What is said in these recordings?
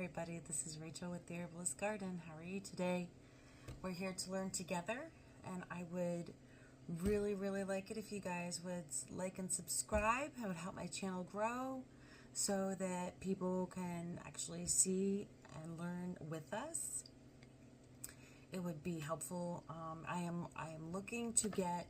everybody, this is Rachel with the Herbalist Garden. How are you today? We're here to learn together, and I would really like it if you guys would like and subscribe. It would help my channel grow so that people can actually see and learn with us. It would be helpful. I am looking to get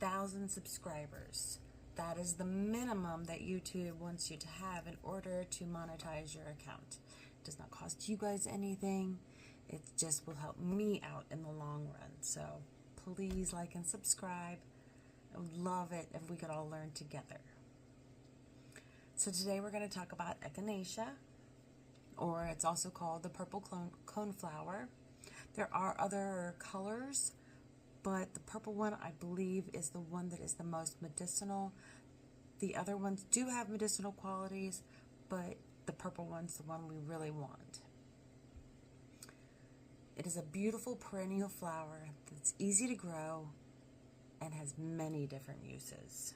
1,000 subscribers. That is the minimum that YouTube wants you to have in order to monetize your account. It does not cost you guys anything. It just will help me out in the long run. So please like and subscribe. I would love it if we could all learn together. So today we're going to talk about echinacea, or it's also called the purple coneflower. There are other colors, but the purple one, I believe, is the one that is the most medicinal. The other ones do have medicinal qualities, but the purple one's the one we really want. It is a beautiful perennial flower that's easy to grow and has many different uses.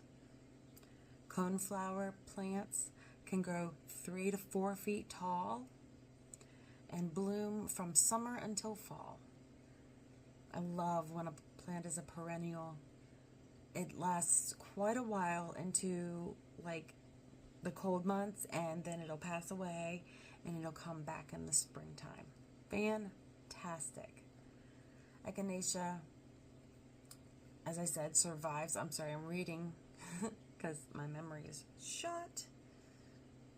Coneflower plants can grow 3 to 4 feet tall and bloom from summer until fall. I love when a plant is a perennial. It lasts quite a while into like the cold months, and then it'll pass away and it'll come back in the springtime. Fantastic. Echinacea, as I said, survives. I'm sorry, I'm reading because my memory is shot,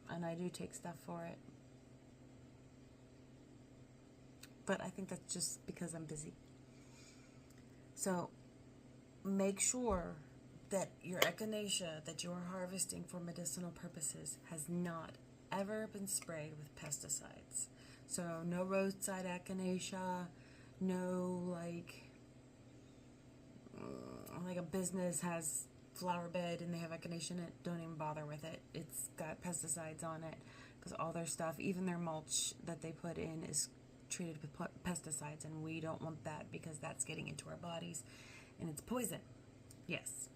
and I do take stuff for it. But I think that's just because I'm busy. So make sure that your echinacea that you are harvesting for medicinal purposes has not ever been sprayed with pesticides. So no roadside echinacea, no like a business has flower bed and they have echinacea in it, don't even bother with it. It's got pesticides on it because all their stuff, even their mulch that they put in, is treated with pesticides, and we don't want that because that's getting into our bodies and it's poison. Yes.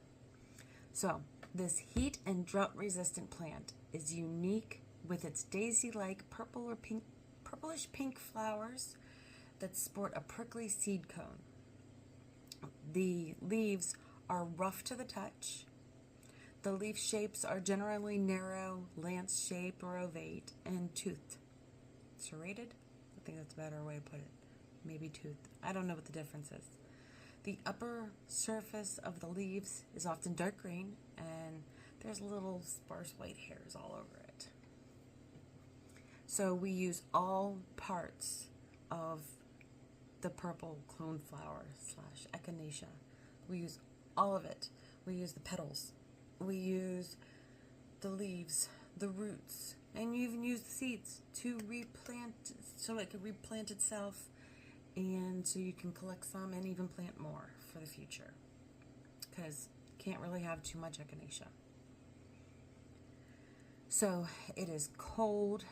So this heat and drought resistant plant is unique with its daisy-like purple or pink, purplish pink flowers that sport a prickly seed cone. The leaves are rough to the touch. The leaf shapes are generally narrow, lance-shaped or ovate, and toothed. Serrated? I think that's a better way to put it. Maybe toothed. I don't know what the difference is. The upper surface of the leaves is often dark green, and there's little sparse white hairs all over it. So we use all parts of the purple coneflower / echinacea. We use all of it. We use the petals. We use the leaves, the roots, and you even use the seeds to replant, so it can replant itself, and so you can collect some and even plant more for the future, because you can't really have too much echinacea. So it is cold,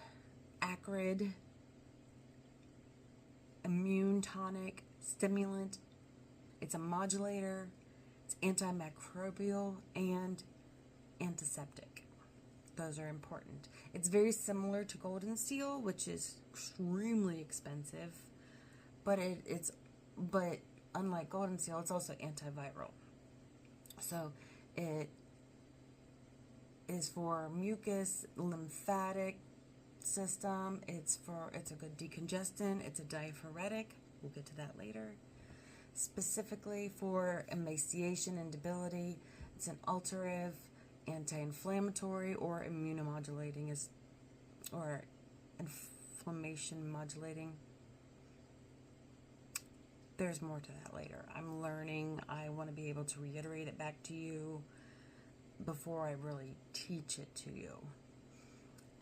acrid, immune tonic, stimulant. It's a modulator. It's antimicrobial and antiseptic. Those are important. It's very similar to golden seal, which is extremely expensive, but but unlike golden seal, it's also antiviral. So it is for mucus, lymphatic system. It's a good decongestant. It's a diaphoretic. We'll get to that later. Specifically for emaciation and debility, it's an alterative, anti-inflammatory, or immunomodulating, or inflammation modulating. There's more to that later. I'm learning. I want to be able to reiterate it back to you before I really teach it to you.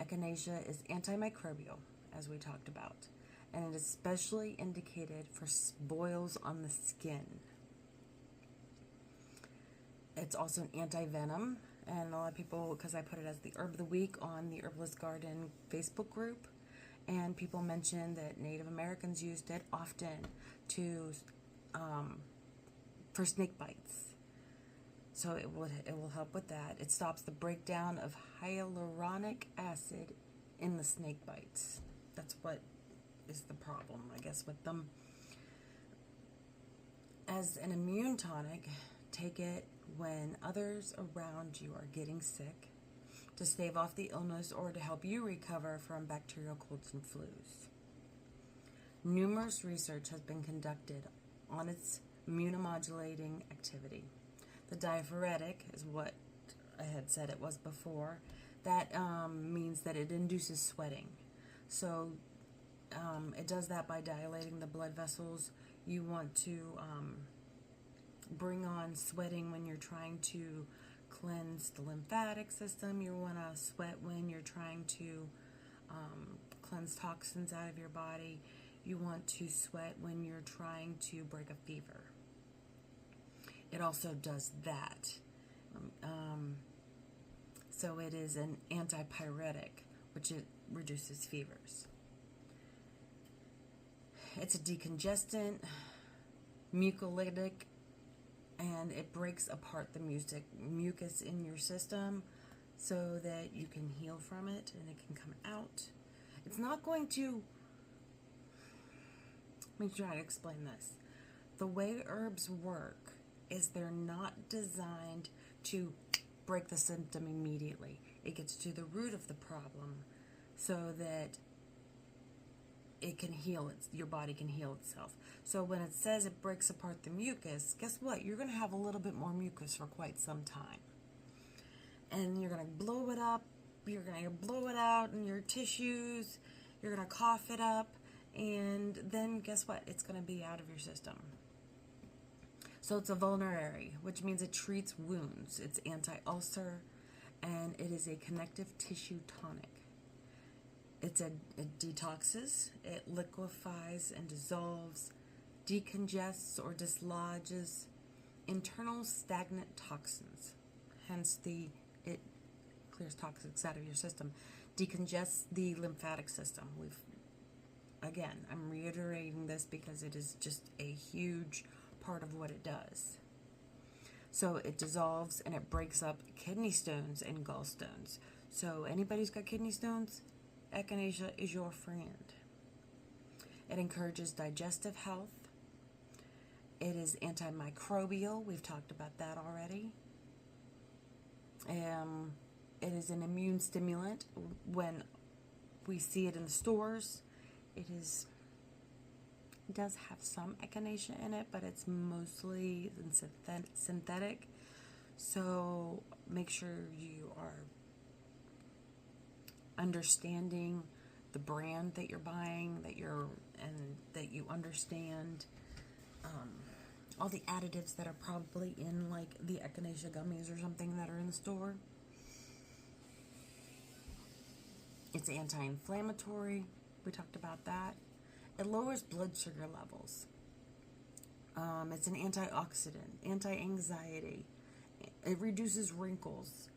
Echinacea is antimicrobial, as we talked about, and it is especially indicated for boils on the skin. It's also an anti-venom, and a lot of people, because I put it as the herb of the week on the Herbalist Garden Facebook group, and people mentioned that Native Americans used it often for snake bites. So it will help with that. It stops the breakdown of hyaluronic acid in the snake bites That's what is the problem, I guess, with them. As an immune tonic, take it when others around you are getting sick, to stave off the illness or to help you recover from bacterial colds and flus. Numerous research has been conducted on its immunomodulating activity. The diaphoretic is what I had said it was before. That means that it induces sweating. So it does that by dilating the blood vessels. You want to bring on sweating when you're trying to cleanse the lymphatic system. You want to sweat when you're trying to cleanse toxins out of your body. You want to sweat when you're trying to break a fever. It also does that. So it is an antipyretic, which it reduces fevers. It's a decongestant, mucolytic, and it breaks apart the mucus in your system so that you can heal from it and it can come out. It's not going to... Let me try to explain this. The way herbs work is they're not designed to break the symptom immediately. It gets to the root of the problem so that it can heal, your body can heal itself. So when it says it breaks apart the mucus, guess what? You're going to have a little bit more mucus for quite some time. And you're going to blow it up, you're going to blow it out in your tissues, you're going to cough it up, and then guess what? It's going to be out of your system. So it's a vulnerary, which means it treats wounds. It's anti-ulcer, and it is a connective tissue tonic. It detoxes, it liquefies and dissolves, decongests or dislodges internal stagnant toxins. Hence it clears toxins out of your system. Decongests the lymphatic system. I'm reiterating this because it is just a huge part of what it does. So it dissolves and it breaks up kidney stones and gallstones. So anybody who's got kidney stones, echinacea is your friend. It encourages digestive health. It is antimicrobial. We've talked about that already. It is an immune stimulant. When we see it in the stores, it does have some echinacea in it, but it's mostly synthetic. So make sure you are understanding the brand that you're buying, that you understand all the additives that are probably in, like the echinacea gummies or something that are in the store. It's anti-inflammatory. We talked about that. It lowers blood sugar levels. It's an antioxidant, anti-anxiety. It reduces wrinkles.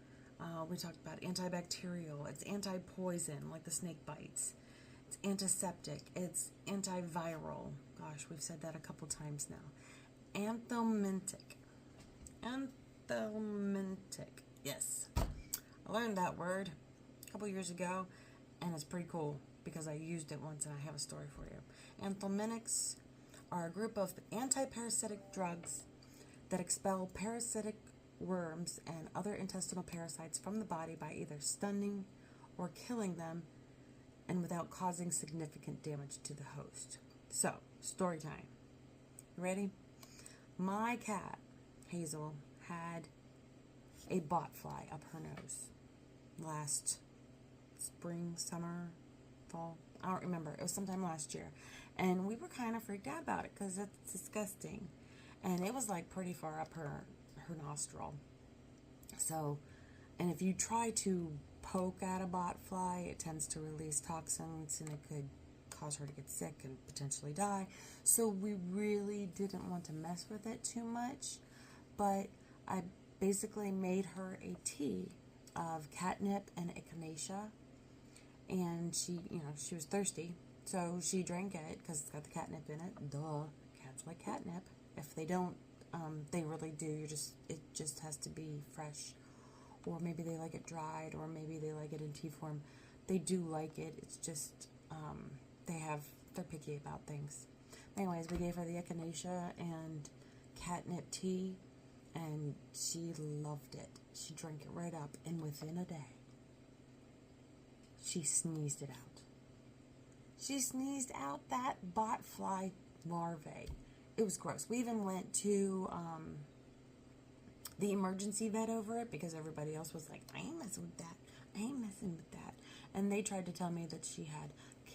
We talked about antibacterial. It's anti-poison, like the snake bites. It's antiseptic. It's antiviral. Gosh, we've said that a couple times now. Anthelmintic. Yes. I learned that word a couple years ago, and it's pretty cool because I used it once and I have a story for you. Anthelmintics are a group of antiparasitic drugs that expel parasitic worms and other intestinal parasites from the body by either stunning or killing them, and without causing significant damage to the host. So, story time. You ready? My cat, Hazel, had a botfly up her nose last spring, summer, fall. I don't remember. It was sometime last year. And we were kind of freaked out about it because it's disgusting. And it was like pretty far up her nostril. So, and if you try to poke at a botfly, it tends to release toxins and it could cause her to get sick and potentially die. So we really didn't want to mess with it too much. But I basically made her a tea of catnip and echinacea. And she was thirsty. So she drank it because it's got the catnip in it. Duh. Cats like catnip. If they don't, they really do. It just has to be fresh. Or maybe they like it dried, or maybe they like it in tea form. They do like it. It's just they're picky about things. Anyways, we gave her the echinacea and catnip tea, and she loved it. She drank it right up, and within a day, she sneezed it out. She sneezed out that botfly larvae. It was gross. We even went to the emergency vet over it because everybody else was like, I ain't messing with that. I ain't messing with that. And they tried to tell me that she had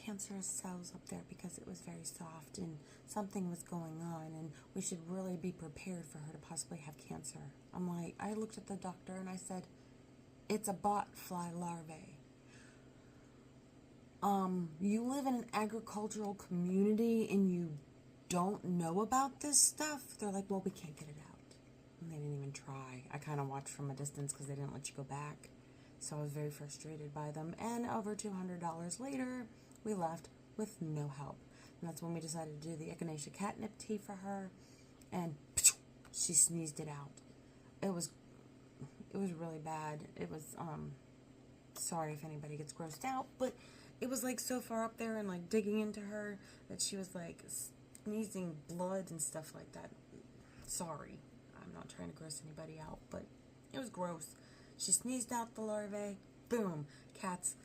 cancerous cells up there because it was very soft and something was going on and we should really be prepared for her to possibly have cancer. I'm like, I looked at the doctor and I said, it's a botfly larvae. You live in an agricultural community and you don't know about this stuff? They're like, well, we can't get it out. And they didn't even try. I kind of watched from a distance because they didn't let you go back. So I was very frustrated by them. And over $200 later, we left with no help. And that's when we decided to do the echinacea catnip tea for her. And she sneezed it out. It was really bad. It was, sorry if anybody gets grossed out, but it was like so far up there and like digging into her that she was like sneezing blood and stuff like that. Sorry. I'm not trying to gross anybody out, but it was gross. She sneezed out the larvae. Boom. Cats.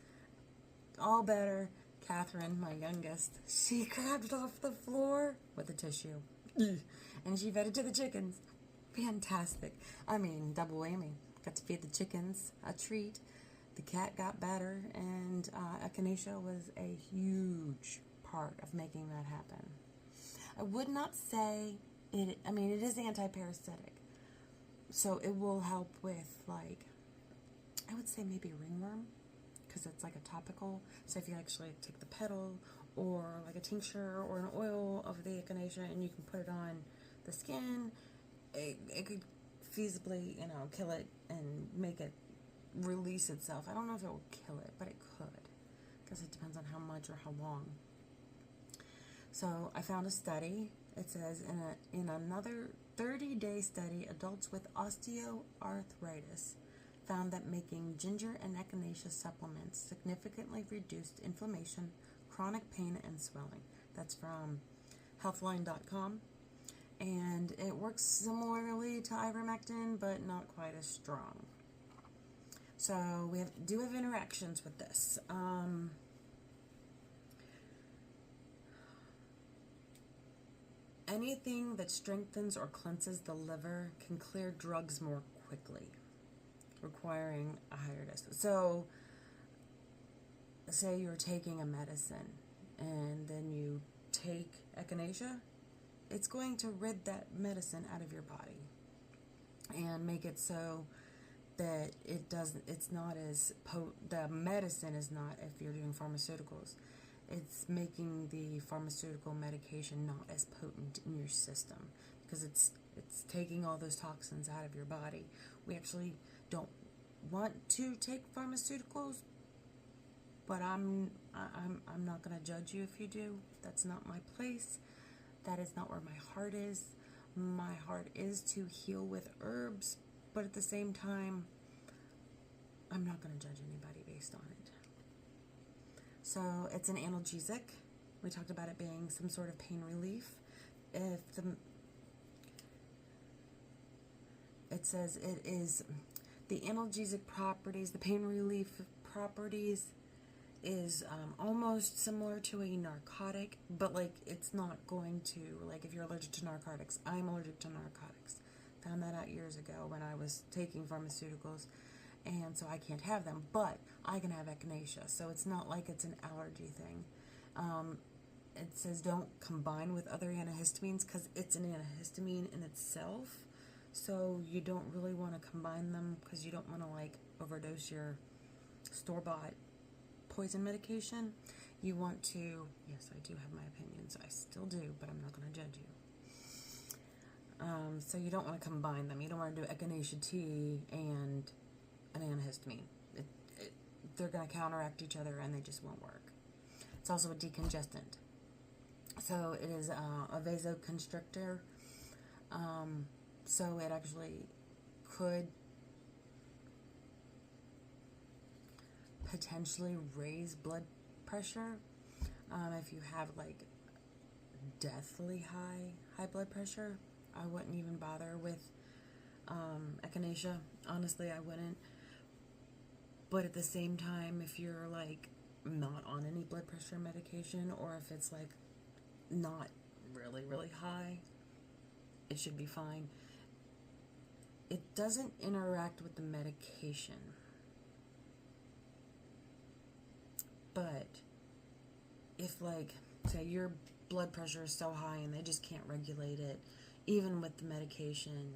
All better. Catherine, my youngest, she grabbed it off the floor with a tissue. And she fed it to the chickens. Fantastic. I mean, double whammy. Got to feed the chickens a treat. The cat got better, and echinacea was a huge part of making that happen. I would not say it, I mean, it is anti-parasitic. So it will help with, like, I would say maybe ringworm, because it's like a topical. So if you actually take the petal or like a tincture or an oil of the echinacea and you can put it on the skin, it could feasibly, kill it and make it release itself. I don't know if it will kill it, but it could, because it depends on how much or how long. So I found a study. It says in another 30-day study, adults with osteoarthritis found that making ginger and echinacea supplements significantly reduced inflammation, chronic pain, and swelling. That's from healthline.com. And it works similarly to ivermectin, but not quite as strong. So we do have interactions with this. Anything that strengthens or cleanses the liver can clear drugs more quickly, requiring a higher dose. So, say you're taking a medicine and then you take echinacea, it's going to rid that medicine out of your body and make it so that it's not as potent. The medicine is not, if you're doing pharmaceuticals, it's making the pharmaceutical medication not as potent in your system because it's taking all those toxins out of your body. We actually don't want to take pharmaceuticals, but I'm not going to judge you if you do. That's not my place. That is not where my heart is. My heart is to heal with herbs, but at the same time, I'm not going to judge anybody based on it. So it's an analgesic. We talked about it being some sort of pain relief. It says it is the analgesic properties, the pain relief properties is almost similar to a narcotic, but like it's not going to, like if you're allergic to narcotics, I'm allergic to narcotics. Found that out years ago when I was taking pharmaceuticals, and so I can't have them, but I can have echinacea, so it's not like it's an allergy thing. It says don't combine with other antihistamines because it's an antihistamine in itself, so you don't really want to combine them because you don't want to like overdose your store-bought poison medication. You want to, yes, I do have my opinions, I still do, but I'm not going to judge you. So you don't want to combine them. You don't want to do echinacea tea and an antihistamine. They're going to counteract each other and they just won't work. It's also a decongestant. So it is a vasoconstrictor. So it actually could potentially raise blood pressure. If you have like deathly high blood pressure, I wouldn't even bother with echinacea. Honestly, I wouldn't. But at the same time, if you're like not on any blood pressure medication, or if it's like not really high, it should be fine. It doesn't interact with the medication. But if like, say your blood pressure is so high and they just can't regulate it, even with the medication,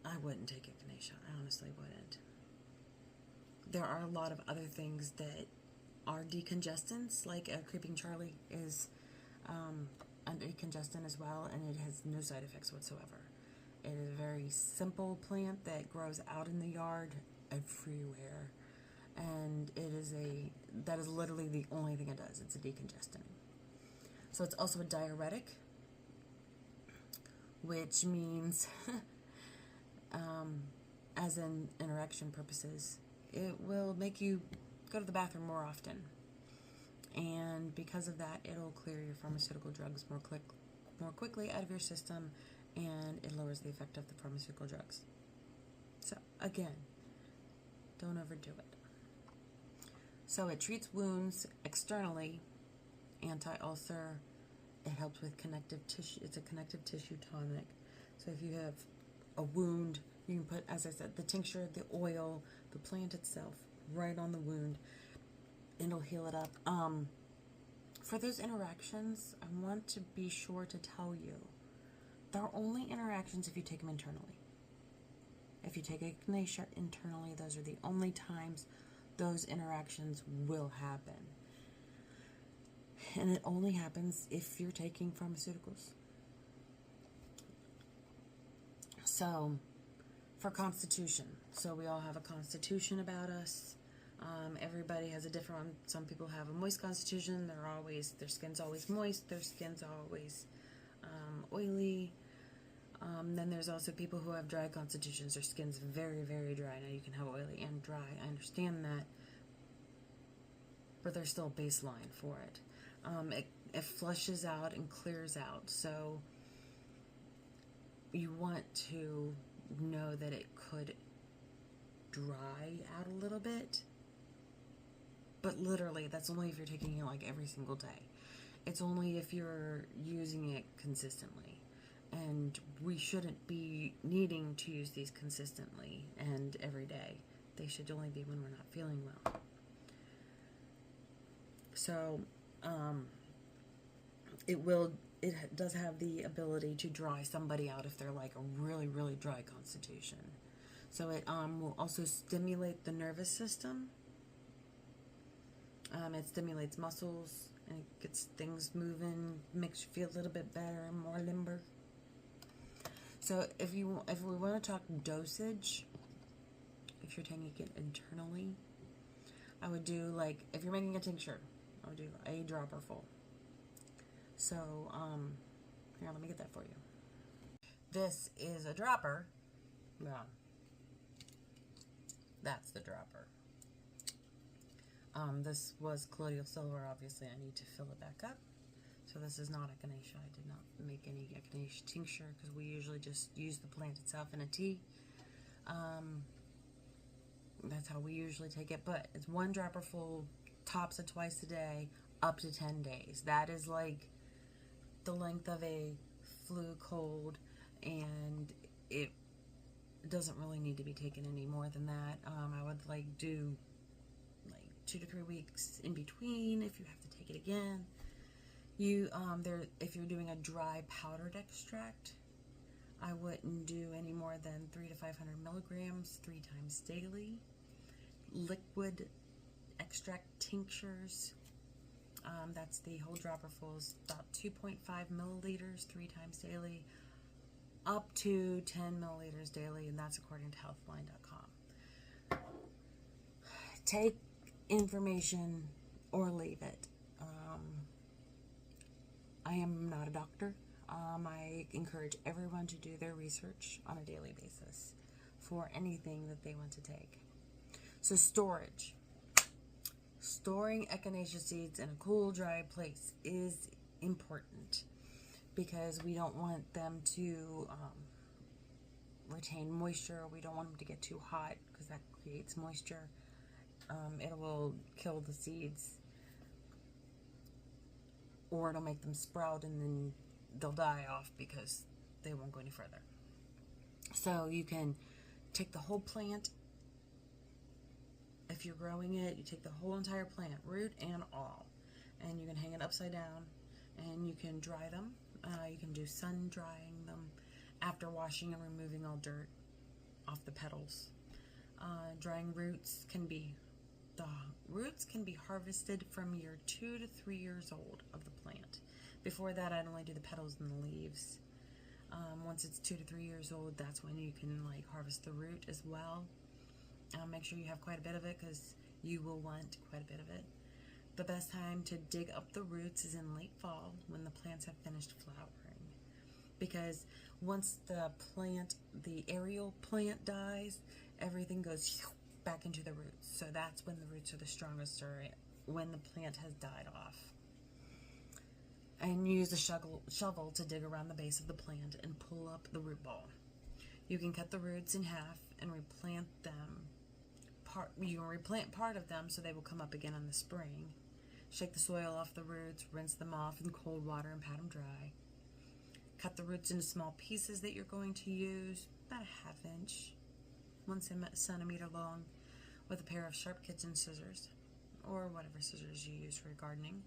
I wouldn't take echinacea. I honestly wouldn't. There are a lot of other things that are decongestants, like Creeping Charlie is a decongestant as well, and it has no side effects whatsoever. It is a very simple plant that grows out in the yard everywhere, and that is literally the only thing it does. It's a decongestant. So it's also a diuretic, which means, as in interaction purposes, it will make you go to the bathroom more often. And because of that, it'll clear your pharmaceutical drugs more quickly out of your system, and it lowers the effect of the pharmaceutical drugs. So again, don't overdo it. So it treats wounds externally, anti-ulcer. It helps with connective tissue. It's a connective tissue tonic. So if you have a wound, you can put, as I said, the tincture, the oil, the plant itself right on the wound. It'll heal it up. For those interactions, I want to be sure to tell you, there are only interactions if you take them internally. If you take echinacea internally, those are the only times those interactions will happen. And it only happens if you're taking pharmaceuticals. So, for constitution. So we all have a constitution about us. Everybody has a different one. Some people have a moist constitution. Their skin's always moist. Their skin's always oily. Then there's also people who have dry constitutions. Their skin's very dry. Now you can have oily and dry. I understand that. But there's still a baseline for it. It flushes out and clears out. So you want to know that it could dry out a little bit. But literally, that's only if you're taking it like every single day. It's only if you're using it consistently. And we shouldn't be needing to use these consistently and every day. They should only be when we're not feeling well. So, it does have the ability to dry somebody out if they're like a really dry constitution. So it will also stimulate the nervous system. It stimulates muscles, and it gets things moving, makes you feel a little bit better and more limber. So if we want to talk dosage, if you're taking it internally, I would do, like, if you're making a tincture, I would do a dropper full. So, here, let me get that for you. This is a dropper. Yeah. That's the dropper. This was colloidal silver. Obviously, I need to fill it back up. So this is not echinacea. I did not make any echinacea tincture because we usually just use the plant itself in a tea. That's how we usually take it. But it's one dropper full, tops of twice a day, up to 10 days. That is like the length of a flu cold, and it doesn't really need to be taken any more than that. I would do 2 to 3 weeks in between if you have to take it again. If you're doing a dry powdered extract, I wouldn't do any more than 300 to 500 milligrams 3 times daily. Liquid extract tinctures, that's the whole dropper full, is about 2.5 milliliters 3 times daily, up to 10 milliliters daily, and that's according to healthline.com. Take information or leave it. I am not a doctor. I encourage everyone to do their research on a daily basis for anything that they want to take. So storage. storing echinacea seeds in a cool, dry place is important because we don't want them to retain moisture. We don't want them to get too hot because that creates moisture. It will kill the seeds, or it'll make them sprout and then they'll die off because they won't go any further. So you can take the whole plant. If you're growing it, you take the whole entire plant, root and all, and you can hang it upside down, and you can dry them. You can do sun drying them after washing and removing all dirt off the petals. Drying roots can be harvested from year 2 to 3 years old of the plant. Before that, I'd only do the petals and the leaves. Once it's 2 to 3 years old, that's when you can like harvest the root as well. Make sure you have quite a bit of it because you will want quite a bit of it. The best time to dig up the roots is in late fall when the plants have finished flowering, because once the aerial plant dies, everything goes back into the roots. So that's when the roots are the strongest, or when the plant has died off. And use a shovel to dig around the base of the plant and pull up the root ball. You can cut the roots in half and replant them. You can replant part of them so they will come up again in the spring. Shake the soil off the roots, rinse them off in cold water and pat them dry. Cut the roots into small pieces that you're going to use, about a 1/2 inch, 1 centimeter long, with a pair of sharp kitchen scissors, or whatever scissors you use for gardening.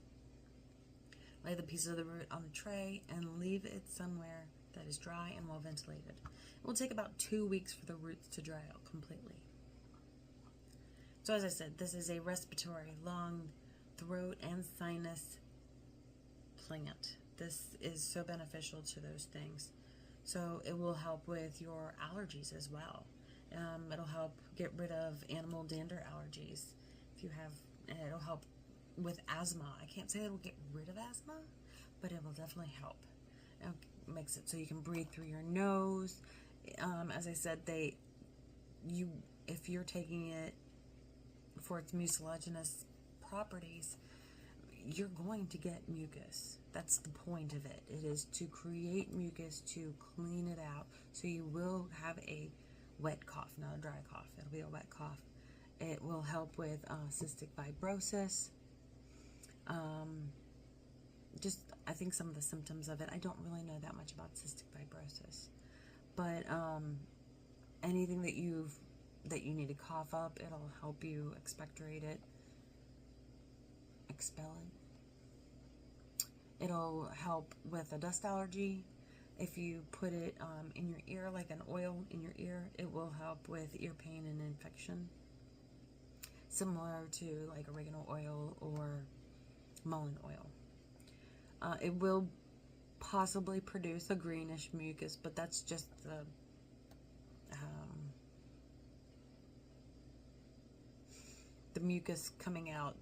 Lay the pieces of the root on the tray and leave it somewhere that is dry and well ventilated. It will take about 2 weeks for the roots to dry out completely. So as I said, this is a respiratory, lung, throat, and sinus plant. This is so beneficial to those things. So it will help with your allergies as well. It'll help get rid of animal dander allergies. It'll help with asthma. I can't say it'll get rid of asthma, but it will definitely help. It makes it so you can breathe through your nose. As I said, if you're taking it for its mucilaginous properties, you're going to get mucus. That's the point of it. It is to create mucus, to clean it out. So you will have a wet cough, not a dry cough. It'll be a wet cough. It will help with cystic fibrosis. I think some of the symptoms of it, I don't really know that much about cystic fibrosis, but anything that you need to cough up, it'll help you expectorate it, expel it. It'll help with a dust allergy. If you put it in your ear, like an oil in your ear, it will help with ear pain and infection, similar to like oregano oil or mullein oil. It will possibly produce a greenish mucus, but that's just the mucus coming out.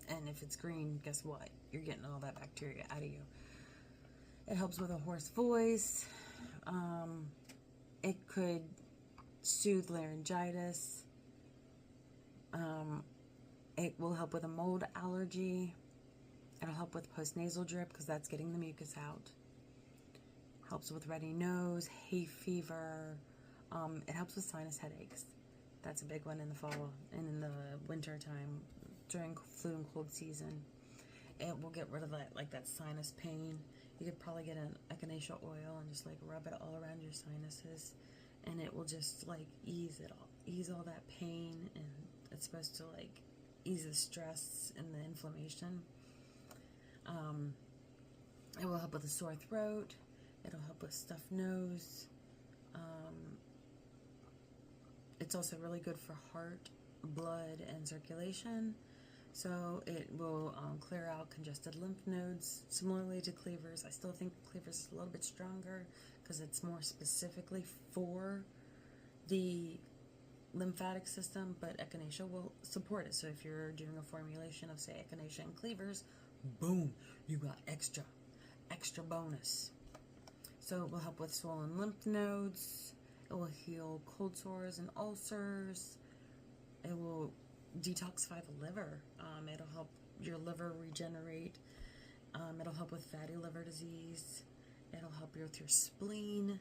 And if it's green, guess what? You're getting all that bacteria out of you. It helps with a hoarse voice. It could soothe laryngitis. It will help with a mold allergy. It'll help with postnasal drip because that's getting the mucus out. Helps with runny nose, hay fever. It helps with sinus headaches. That's a big one in the fall and in the winter time during flu and cold season. It will get rid of that sinus pain. You could probably get an echinacea oil and just like rub it all around your sinuses, and it will just like ease all that pain, and it's supposed to like ease the stress and the inflammation. It will help with a sore throat. It'll help with stuffed nose. It's also really good for heart, blood, and circulation. So it will clear out congested lymph nodes, similarly to cleavers. I still think cleavers is a little bit stronger because it's more specifically for the lymphatic system, but echinacea will support it. So if you're doing a formulation of, say, echinacea and cleavers, boom, you got extra bonus. So it will help with swollen lymph nodes. It will heal cold sores and ulcers. It will detoxify the liver. It'll help your liver regenerate. It'll help with fatty liver disease. It'll help you with your spleen,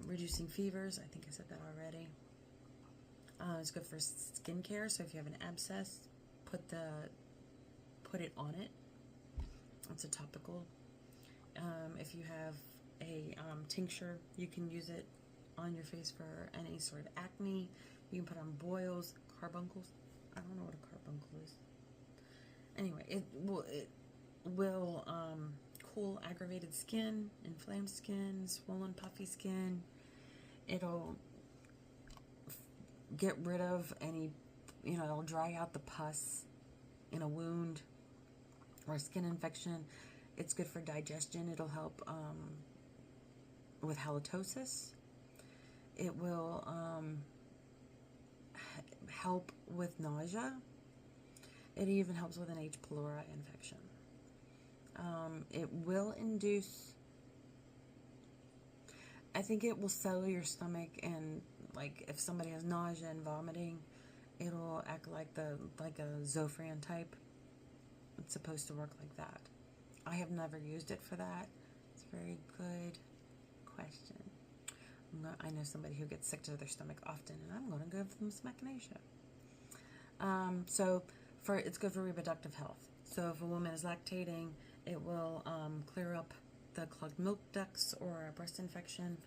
reducing fevers. I think I said that already. It's good for skincare. So if you have an abscess, put it on it. It's a topical. If you have a tincture, you can use it on your face for any sort of acne. You can put on boils, carbuncles. I don't know what a carbuncle is. Anyway, it will cool aggravated skin, inflamed skin, swollen puffy skin. It'll get rid of any, it'll dry out the pus in a wound or a skin infection. It's good for digestion. It'll help with halitosis. It will help with nausea. It even helps with an H. pylori infection. It will induce, I think it will settle your stomach, and like if somebody has nausea and vomiting, it'll act like a Zofran type. It's supposed to work like that. I have never used it for that. It's a very good question. I know somebody who gets sick to their stomach often, and I'm going to give them some echinacea. It's good for reproductive health. So if a woman is lactating, it will clear up the clogged milk ducts or a breast infection.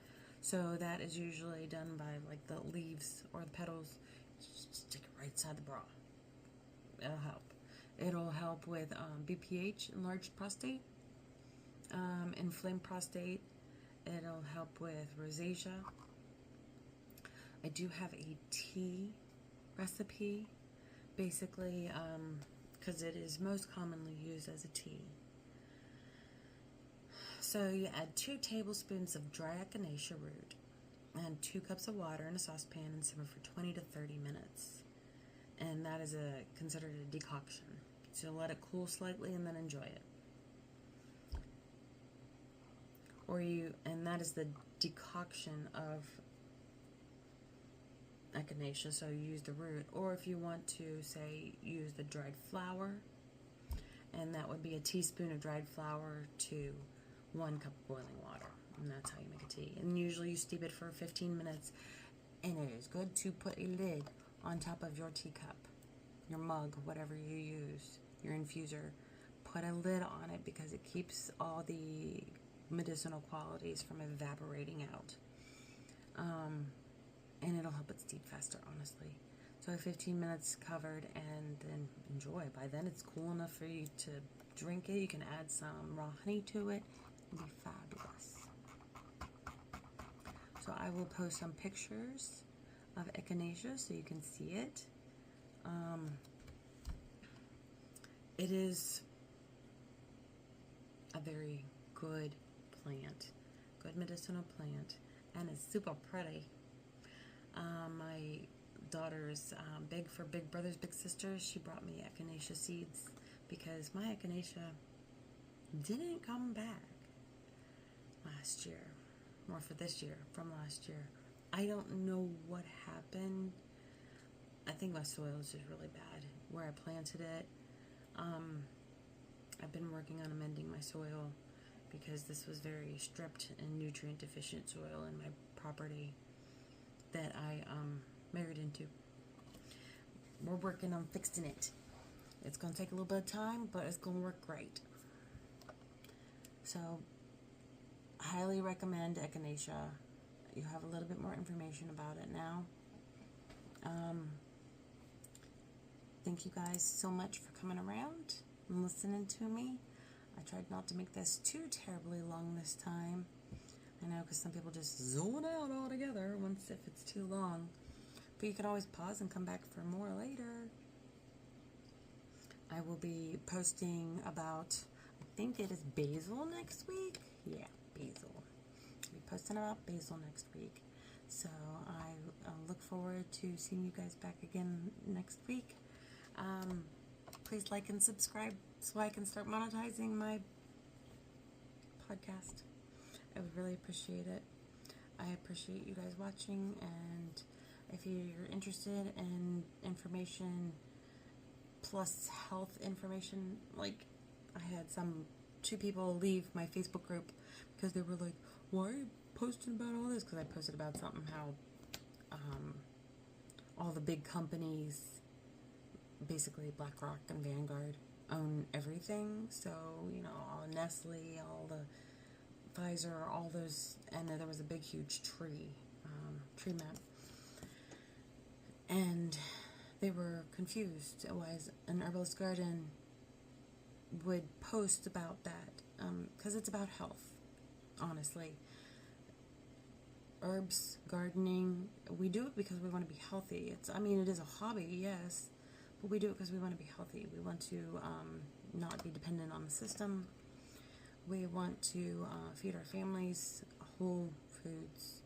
So that is usually done by like the leaves or the petals. Just stick it right inside the bra. It'll help. It'll help with BPH, enlarged prostate, inflamed prostate. It'll help with rosacea. I do have a tea recipe, basically, because it is most commonly used as a tea. So you add 2 tablespoons of dry echinacea root and 2 cups of water in a saucepan and simmer for 20 to 30 minutes. And that is considered a decoction. So let it cool slightly and then enjoy it. And that is the decoction of echinacea, so you use the root. Or if you want to, say, use the dried flower, and that would be a teaspoon of dried flower to 1 cup of boiling water. And that's how you make a tea. And usually you steep it for 15 minutes. And it is good to put a lid on top of your teacup, your mug, whatever you use, your infuser. Put a lid on it because it keeps all the medicinal qualities from evaporating out. And it'll help it steep faster, honestly. So 15 minutes covered, and then enjoy. By then it's cool enough for you to drink it. You can add some raw honey to it. It'll be fabulous. So I will post some pictures of echinacea so you can see it. It is a very good plant, good medicinal plant, and it's super pretty. My daughter's big for Big Brothers Big Sisters. She brought me echinacea seeds because my echinacea didn't come back last year, or for this year, from last year. I don't know what happened. I think my soil is just really bad where I planted it. I've been working on amending my soil because this was very stripped and nutrient deficient soil in my property that I married into. We're working on fixing it. It's going to take a little bit of time, but it's going to work great. So, highly recommend echinacea. You have a little bit more information about it now. Thank you guys so much for coming around and listening to me. I tried not to make this too terribly long this time. I know, because some people just zone out altogether if it's too long. But you can always pause and come back for more later. I will be posting about, I think it is basil next week. Yeah, basil. I'll be posting about basil next week. So I look forward to seeing you guys back again next week. Please like and subscribe so I can start monetizing my podcast. I would really appreciate it. I appreciate you guys watching, and If you're interested in information plus health information, like I had two people leave my Facebook group because they were like, why are you posting about all this? Because I posted about something how all the big companies, basically BlackRock and Vanguard, own everything. So, all Nestle, all the Pfizer, all those, and there was a big, huge tree map. And they were confused why an herbalist garden would post about that, because it's about health, honestly. Herbs, gardening, we do it because we want to be healthy. It is a hobby, yes, but we do it because we want to be healthy. We want to not be dependent on the system. We want to feed our families whole foods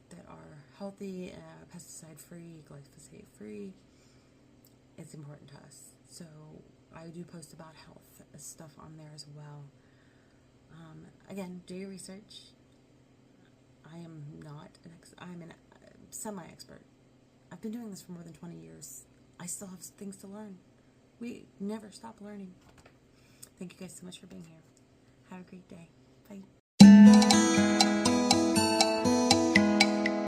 that are healthy, pesticide-free, glyphosate-free. It's important to us. So I do post about health stuff on there as well. Again, do your research. I am not I'm a semi-expert. I've been doing this for more than 20 years. I still have things to learn. We never stop learning. Thank you guys so much for being here. Have a great day. Bye.